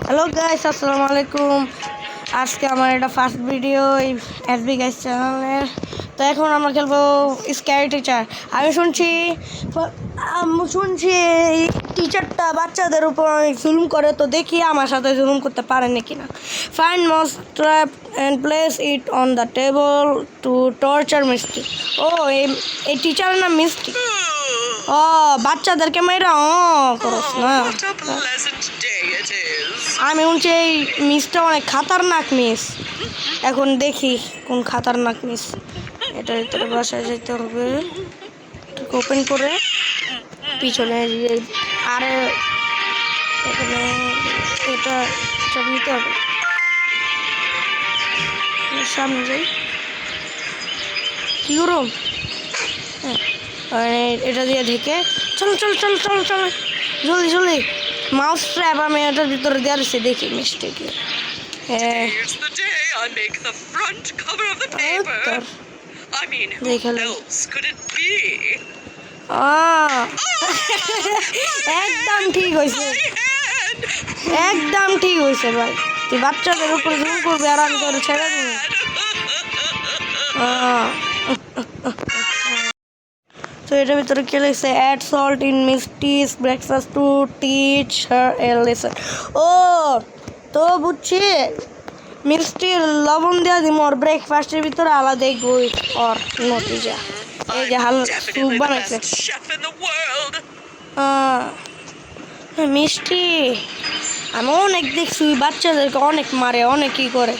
Hello guys, আসসালামু আলাইকুম। আজকে আমার এটা ফার্স্ট ভিডিও এই এসবি গাইস চ্যানেলের। তো এখন আমরা খেলবো স্ক্যারি টিচার। আমি শুনছি এই টিচারটা বাচ্চাদের উপর জুলুম করে, তো দেখি আমার সাথে জুলুম করতে পারে নাকি না। Find most trap and place it on the table to torture মিষ্টি। ও এই টিচারের নাম মিষ্টি। ও বাচ্চাদেরকে মেয়েরা করস না। আমি শুনছি এই মিসটা অনেক খাতারনাক মিস। এখন দেখি কোন খাতারনাক মিস। এটার ভিতরে বাসায় যেতে হবে, ওপেন করে পিছনে আরে এখানে এটা সব নিতে হবে। সামনে যাই, কি করুন? হ্যাঁ, এটা দিয়ে ঢেকে চলো চলো চলো চলো চলো জলদি জলদি। মাউস ট্র্যাপ আমি এটার ভিতরে দিয়ে আসছি, দেখি মিস্টেকে। হ্যাঁ একদম ঠিক হয়েছে, একদম ঠিক হয়েছে ভাই। তুই বাচ্চাদের উপর জুম করবি আর আমি তোর ছেড়ে দিবি। তো এটার ভিতরে কি লিখছে? Add salt in Mishti's breakfast to teach her a lesson. ও তো বুঝছি, মিষ্টির লবণ দেওয়া দিব ওর ব্রেকফাস্টের ভিতরে, আলাদা দেখবো ওর নতিজা। এই যে হাল স্যুপ বানাইছে মিষ্টি। আমি অনেক দেখছি বাচ্চাদেরকে অনেক মারে, অনেক ই করে,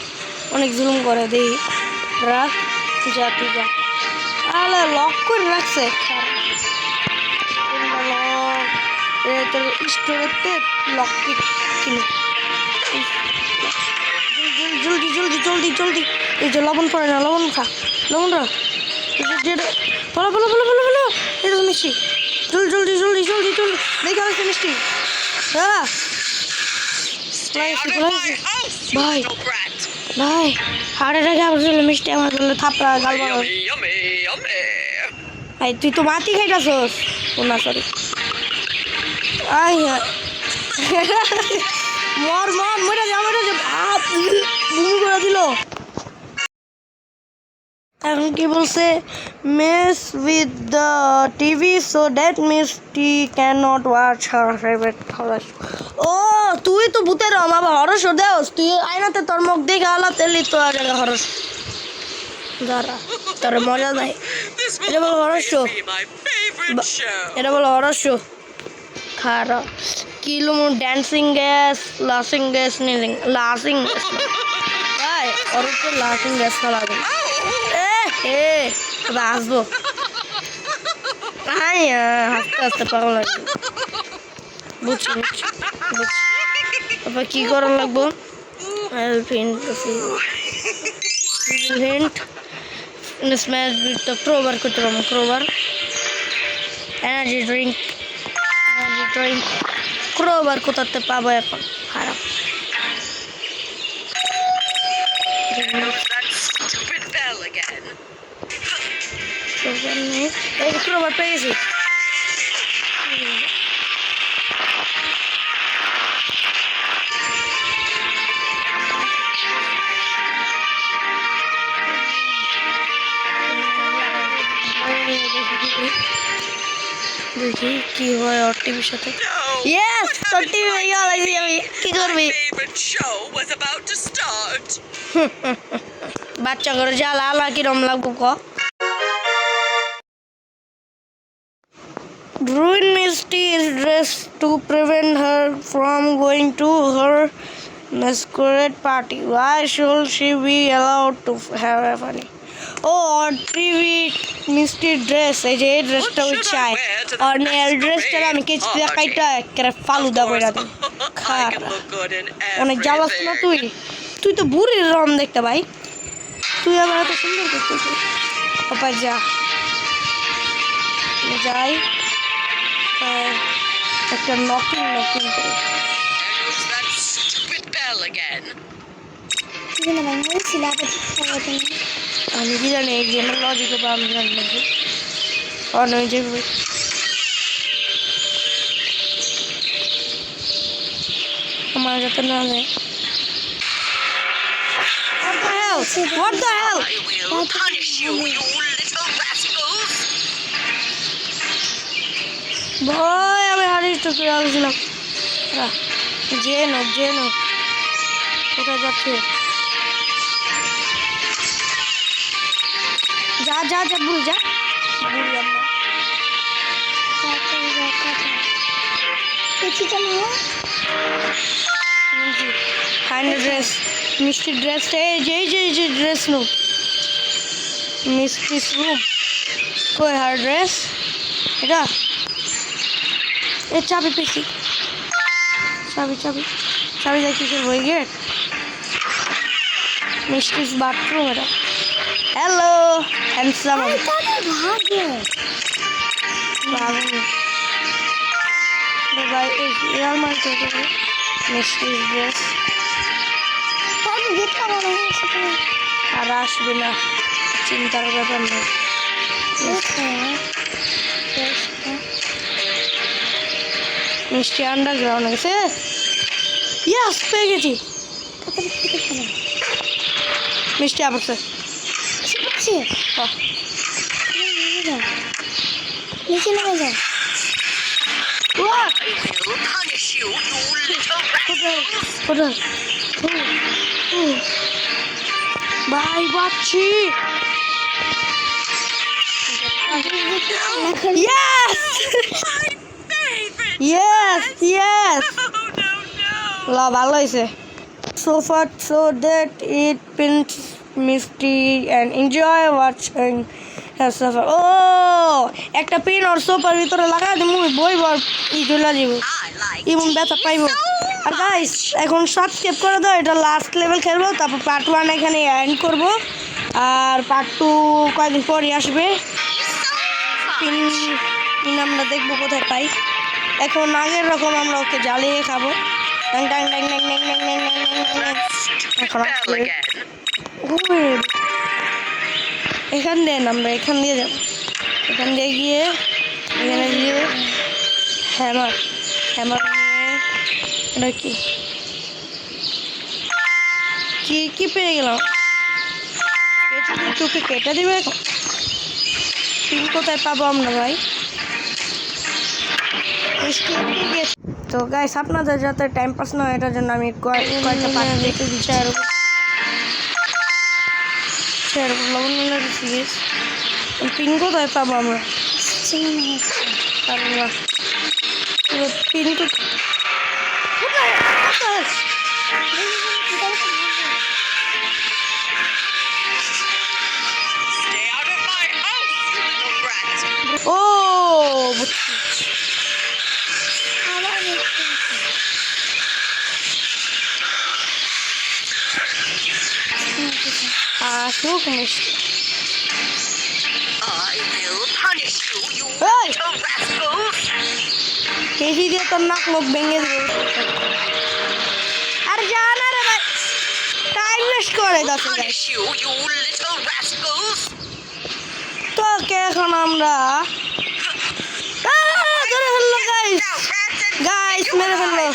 অনেক জুলুম করে। দেখি রাখ যা তুই যা। আলা লক করে রাখছে স্টোরেতে লক কিনে। জলদি জলদি জলদি জলদি। এই যে লবণ পড়ে না, লবণ খা, লবণটা বলো বলো বলো বলো বলো। এটা তো মিষ্টি, জলদি জলদি জলদি জলদি জলদি। দেখা হচ্ছে মিষ্টি। হ্যাঁ ভাই ভাই হার্ট অ্যাটাকে আবার চলে মিষ্টি আমার বললে থাপড়া গাল বাড়ো। ভাই তুই তো মাটি খাইটাছস। ও না সরি, আই মর মর মরে যা মরে যা। ভূমি করে দিল। এখন কি বলছে? Mess with the TV so that Mishti can not watch her favourite horror. ও তুই তো ভূতের আবার হরর শো দেওস? তুই আয়নাতে তোর মুখ দেখে আলাতে লি তো আর হরর দাঁড়া, তোর মজা নাই। এটা বলো হরর শো, এটা বলো হরর শো। খারাপ কিলো ড্যান্সিং গ্যাস, লাসিং গ্যাস, নিজিং লাসিং গ্যাস। ভাই ওর উপর লাসিং গ্যাস লাগে। এ আসবো হাসতে হাসতে পাগল লাগবে। বুঝছি বুঝছি বুঝছি। তারপর কি করা লাগবো? স্ম্যাশ তো ক্রোবার করতে পারবো। Crowbar energy drink, energy drink crowbar কোথাতে পাবো এখন? খারাপ ক্রোবার পেয়ে গেছি। দেখি কি হয় ওর টিভির সাথে। ইয়েস তোর টিভি হয়ে গেল। আমি কি করবি? বাচ্চা করে জ্বালা আলা কিরম লাগবো ক? Ruin Misty is dressed to prevent her from going to her masquerade party. Why should she be allowed to have a funny? और टीवी मिस्टी ड्रेस है जे ड्रेसটা উচ্চায় আর নেল ড্রেসটা আমি কিস্তি কাইটা করে ফালুদা কইরা দেই। খারাপ অনেক জ্বালাস না তুই। তুই তো বুড়ির রম দেখতে ভাই। তুই আবার এত সুন্দর করতেছিস। পাপা যা যাই একটা নকিং নকিং করে। আমি কি জানি এই গেমের লজিক বা আমি জানি না। অনেক যে আমার যাতে না যায়। What the hell? I will punish you, you little rascals! ভয় আমি হারিয়ে চলে গেছিলাম। জেন কোথায় যাচ্ছে? যা বুড়ি যা বুড়ি আমরা ফাইন ড্রেস মিষ্টি ড্রেসটা এই যে ড্রেস নো মিষ্টি রুম কই হার ড্রেস এটা এ চাবি পেয়েছি চাবি যাই কি করবো এই গেট মিষ্টিস বাথরুম এটা হ্যালো হ্যান্ডসাম ভাই এর মার্কে মিষ্টিস ড্রেস আর আসবে না চিন্তার ব্যাপার নেই মিষ্টি আন্ডারগ্রাউন্ড গেছে ইয়াস পেয়ে গেছি মিষ্টি আবার I will punish you, you little rascals! ভাই বাচ্চি yes লা ভালো হয়েছে so far so that it pins Misty and enjoy watching her suffer একটা পিন আর সোফার ভিতরে লাগা দিমু বই বল ই জ্বলা যাব ইমন ব্যথা পাইবো আর গাইস এখন সাবস্ক্রাইব করে দাও এটা লাস্ট লেভেল খেলবো তারপর পার্ট 1 এখানে এন্ড করব আর পার্ট 2 কয়েকদিন পরে আসবে পিন আমরা দেখবো কোথায় পাই এখন আগের রকম আমরা ওকে জ্বালিয়ে খাবো এখন এখান দিয়ে আমরা এখান দিয়ে যাবো এখান দিয়ে গিয়ে এখানে গিয়ে হ্যামার নিয়ে এটা কি পেয়ে গেলাম তোকে কেটে দিবে এখন পিন কোথায় পাবো আমরা ভাই তো গাইস আপনাদের যাতে টাইম পাস না হয় এটার জন্য আমি কয়েকটা পার্ট দেখে দিচ্ছি আর লবণ দিচ্ছি পিন কোথায় পাবো আমরা pin Stay out of my house, you little brat! ও আসুক মিষ্টি I will punish you, you Hey! little rascals! KG দিয়ে তোর নাক মুখ ভেঙে দেবে আর যা না রে ভাই টাইম ওয়েস্ট করে I'll যাচ্ছে punish you, you little rascals! তোকে এখন আমরা ধরে ফেললো গাইস মেরে ফেললো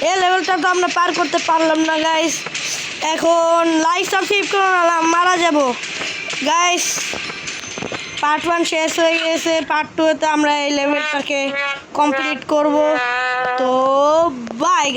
এই লেভেলটা তো আমরা পার করতে পারলাম না গাইস এখন লাইক সাবস্ক্রাইব করুন মারা যাব গাইস পার্ট 1 শেষ হয়ে গেছে পার্ট 2 তে আমরা এই লেভেলটাকে কমপ্লিট করব তো বাই।